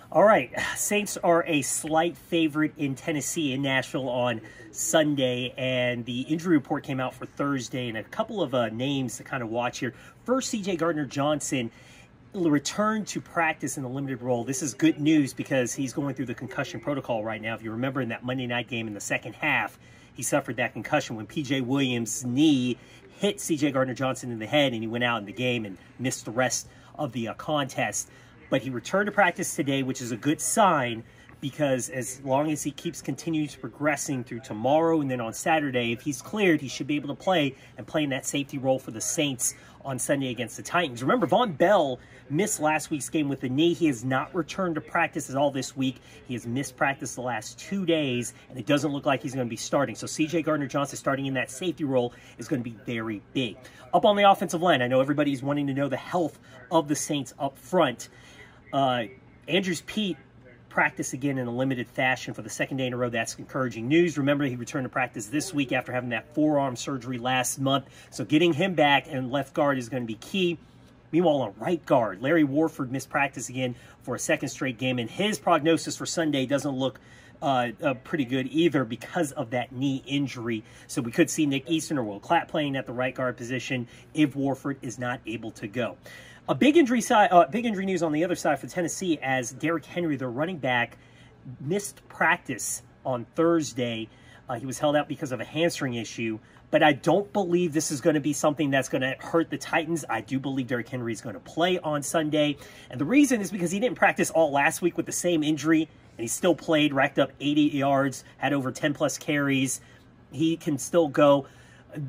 All right, Saints are a slight favorite in Tennessee, in Nashville on Sunday, and the injury report came out for Thursday, and a couple of names to kind of watch here. First, Gardner Johnson returned to practice in a limited role. This is good news because he's going through the concussion protocol right now. If you remember in that Monday night game in the second half, he suffered that concussion when P.J. Williams' knee hit Gardner Johnson in the head, and he went out in the game and missed the rest of the contest. But he returned to practice today, which is a good sign, because as long as he keeps continuing to progressing through tomorrow and then on Saturday, if he's cleared, he should be able to play and play in that safety role for the Saints on Sunday against the Titans. Remember, Vaughn Bell missed last week's game with the knee. He has not returned to practice at all this week. He has missed practice the last 2 days, and it doesn't look like he's going to be starting. So Gardner Johnson starting in that safety role is going to be very big. Up on the offensive line, I know everybody's wanting to know the health of the Saints up front. Andrews Pete practiced again in a limited fashion for the second day in a row. That's encouraging news. Remember, he returned to practice this week after having that forearm surgery last month. So getting him back and left guard is going to be key. Meanwhile, on right guard, Larry Warford missed practice again for a second straight game, and his prognosis for Sunday doesn't look pretty good either because of that knee injury. So we could see Nick Easton or Will Clapp playing at the right guard position if Warford is not able to go. A big injury news on the other side for Tennessee, as Derrick Henry, their running back, missed practice on Thursday. He was held out because of a hamstring issue, but I don't believe this is going to be something that's going to hurt the Titans. I do believe Derrick Henry is going to play on Sunday, and the reason is because he didn't practice all last week with the same injury, and he still played, racked up 80 yards, had over 10-plus carries. He can still go.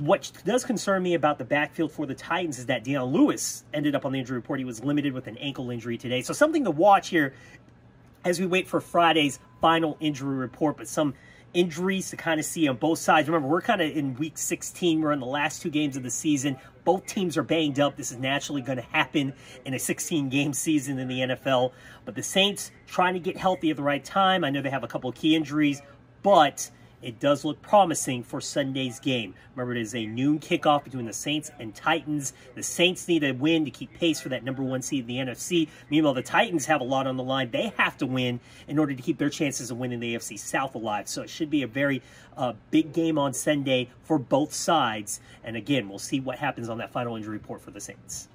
What does concern me about the backfield for the Titans is that Dion Lewis ended up on the injury report. He was limited with an ankle injury today. So something to watch here as we wait for Friday's final injury report, but some injuries to kind of see on both sides. Remember, we're kind of in week 16. We're in the last 2 games of the season. Both teams are banged up. This is naturally going to happen in a 16-game season in the NFL. But the Saints trying to get healthy at the right time. I know they have a couple of key injuries, but it does look promising for Sunday's game. Remember, it is a noon kickoff between the Saints and Titans. The Saints need a win to keep pace for that #1 seed in the NFC. Meanwhile, the Titans have a lot on the line. They have to win in order to keep their chances of winning the AFC South alive. So it should be a very big game on Sunday for both sides. And again, we'll see what happens on that final injury report for the Saints.